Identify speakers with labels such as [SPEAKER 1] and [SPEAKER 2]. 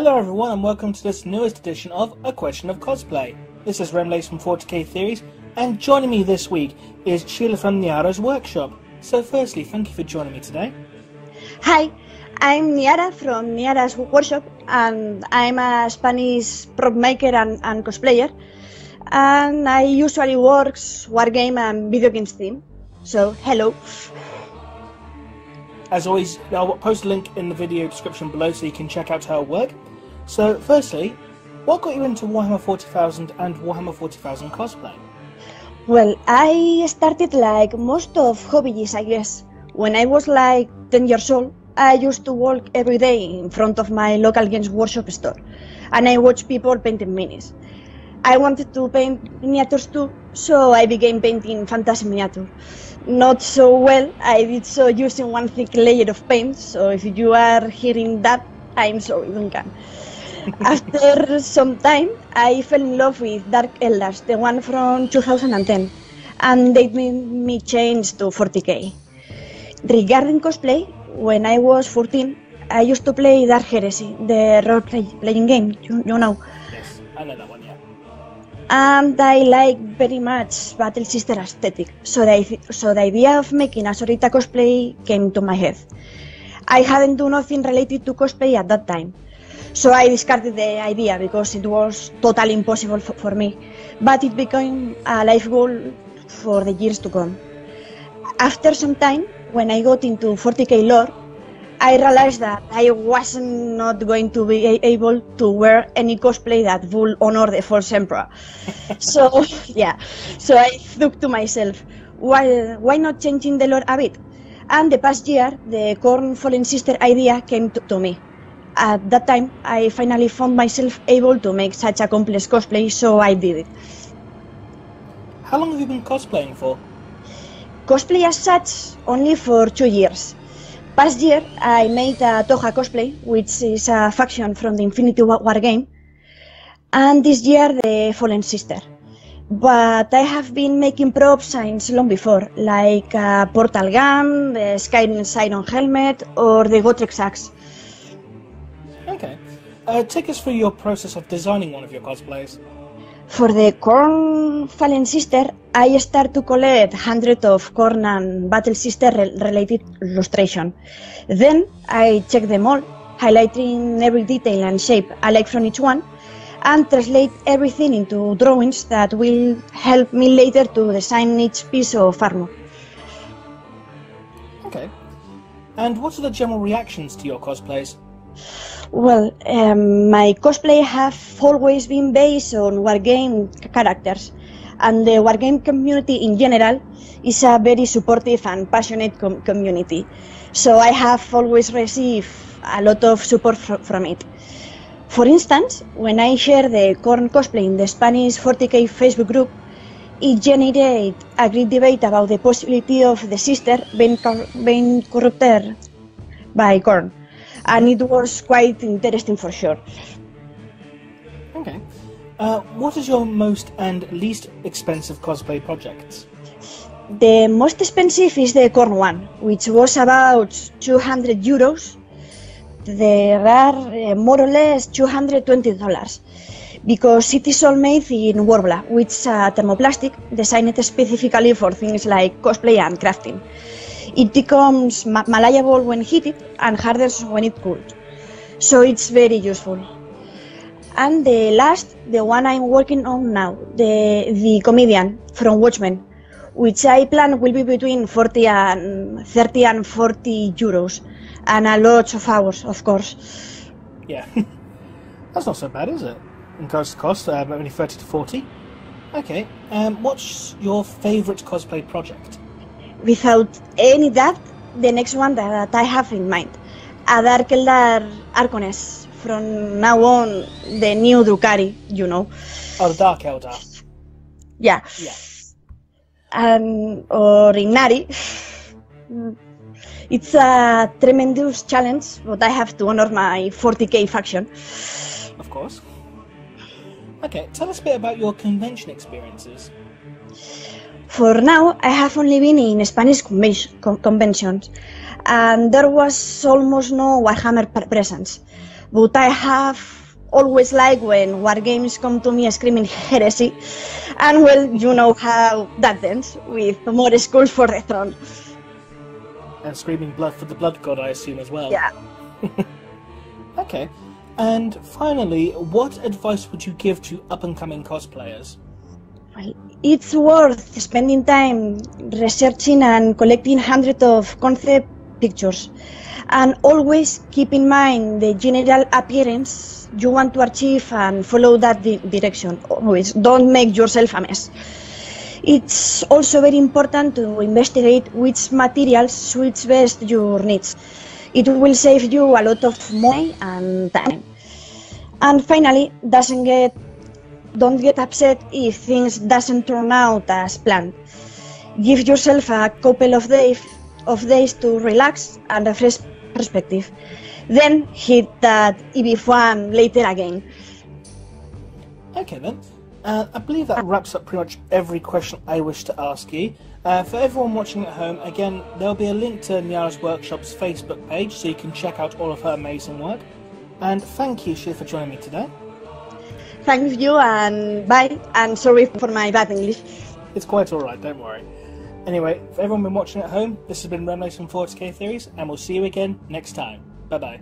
[SPEAKER 1] Hello everyone and welcome to this newest edition of A Question of Cosplay. This is Remleiz from 40k Theories, and joining me this week is Sheila from Nyara's workshop. So firstly, thank you for joining me today.
[SPEAKER 2] Hi, I'm Nyara from Nyara's workshop, and I'm a Spanish prop maker and cosplayer, and I usually work wargame and video games theme. So, hello.
[SPEAKER 1] As always, I'll post a link in the video description below so you can check out her work. So firstly, what got you into Warhammer 40,000 and Warhammer 40,000 cosplay?
[SPEAKER 2] Well, I started like most of hobbyists, I guess. When I was like 10 years old, I used to walk every day in front of my local games workshop store, and I watched people painting minis. I wanted to paint miniatures too, so I began painting fantasy miniature. Not so well, I did so using one thick layer of paint, so if you are hearing that, I'm sorry, Duncan. After some time, I fell in love with Dark Eldars, the one from 2010, and they made me change to 40k. Regarding cosplay, when I was 14, I used to play Dark Heresy, the role-playing game, you know.
[SPEAKER 1] Yes, I know that one, yeah.
[SPEAKER 2] And I like very much Battle Sister aesthetic, so the idea of making a Sorita cosplay came to my head. I hadn't done nothing related to cosplay at that time, so I discarded the idea because it was totally impossible for me, but it became a life goal for the years to come. After some time, when I got into 40k lore, I realized that I wasn't not going to be able to wear any cosplay that would honor the false emperor. So yeah, so I thought to myself, why not changing the lore a bit? And the past year, the Khornate Sister idea came to me. At that time, I finally found myself able to make such a complex cosplay, so I did it.
[SPEAKER 1] How long have you been cosplaying for?
[SPEAKER 2] Cosplay as such, only for 2 years. Past year, I made a Toja cosplay, which is a faction from the Infinity War game, and this year the Fallen Sister. But I have been making props since long before, like a Portal gun, the Skyrim Siren helmet, or the Gotrek axe.
[SPEAKER 1] Okay. Take us through your process of designing one of your cosplays.
[SPEAKER 2] For the Khornate Sister, I start to collect hundreds of Khorn and Battle Sister related illustration. Then I check them all, highlighting every detail and shape I like from each one, and translate everything into drawings that will help me later to design each piece of armor.
[SPEAKER 1] Okay. And what are the general reactions to your cosplays?
[SPEAKER 2] Well, my cosplay have always been based on wargame characters, and the wargame community in general is a very supportive and passionate community. So I have always received a lot of support from it. For instance, when I share the Khorn cosplay in the Spanish 40k Facebook group, it generated a great debate about the possibility of the sister being corrupted by Khorn. And it was quite interesting for sure.
[SPEAKER 1] Okay. What is your most and least expensive cosplay project?
[SPEAKER 2] The most expensive is the Khorn one, which was about 200 euros. There are more or less $220, because it is all made in Worbla, which is a thermoplastic designed specifically for things like cosplay and crafting. It becomes malleable when heated and harder when it cools, so it's very useful. And the last, the one I'm working on now, the comedian from Watchmen, which I plan will be between 30 and 40 euros, and a lot of hours, of course.
[SPEAKER 1] Yeah, that's not so bad, is it? In regards to cost, only 30 to 40. Okay, what's your favourite cosplay project?
[SPEAKER 2] Without any doubt, the next one that I have in mind, a Dark Eldar Arconess, from now on the new Drukhari, you know.
[SPEAKER 1] Oh, the Dark Eldar.
[SPEAKER 2] Yeah.
[SPEAKER 1] Yeah.
[SPEAKER 2] Or Inari. It's a tremendous challenge, but I have to honor my 40k faction.
[SPEAKER 1] Of course. Okay, tell us a bit about your convention experiences.
[SPEAKER 2] For now, I have only been in Spanish conventions, and there was almost no Warhammer presence. But I have always like when wargames come to me screaming heresy, and well, you know how that ends, with more skulls for the throne.
[SPEAKER 1] And screaming blood for the blood god, I assume, as well.
[SPEAKER 2] Yeah.
[SPEAKER 1] Okay. And finally, what advice would you give to up-and-coming cosplayers?
[SPEAKER 2] Well, it's worth spending time researching and collecting hundreds of concept pictures, and always keep in mind the general appearance you want to achieve and follow that direction. Always don't make yourself a mess. It's also very important to investigate which materials suits best your needs. It will save you a lot of money and time. And finally, don't get upset if things doesn't turn out as planned. Give yourself a couple of days to relax and a fresh perspective. Then hit that EB1 later again.
[SPEAKER 1] Okay then. I believe that wraps up pretty much every question I wish to ask you. For everyone watching at home, again, there'll be a link to Nyara's Workshop's Facebook page so you can check out all of her amazing work. And thank you, Sheila, for joining me today.
[SPEAKER 2] Thank you and bye, and sorry for my bad English.
[SPEAKER 1] It's quite alright, don't worry. Anyway, for everyone been watching at home, this has been Remleiz from 40k Theories, and we'll see you again next time. Bye bye.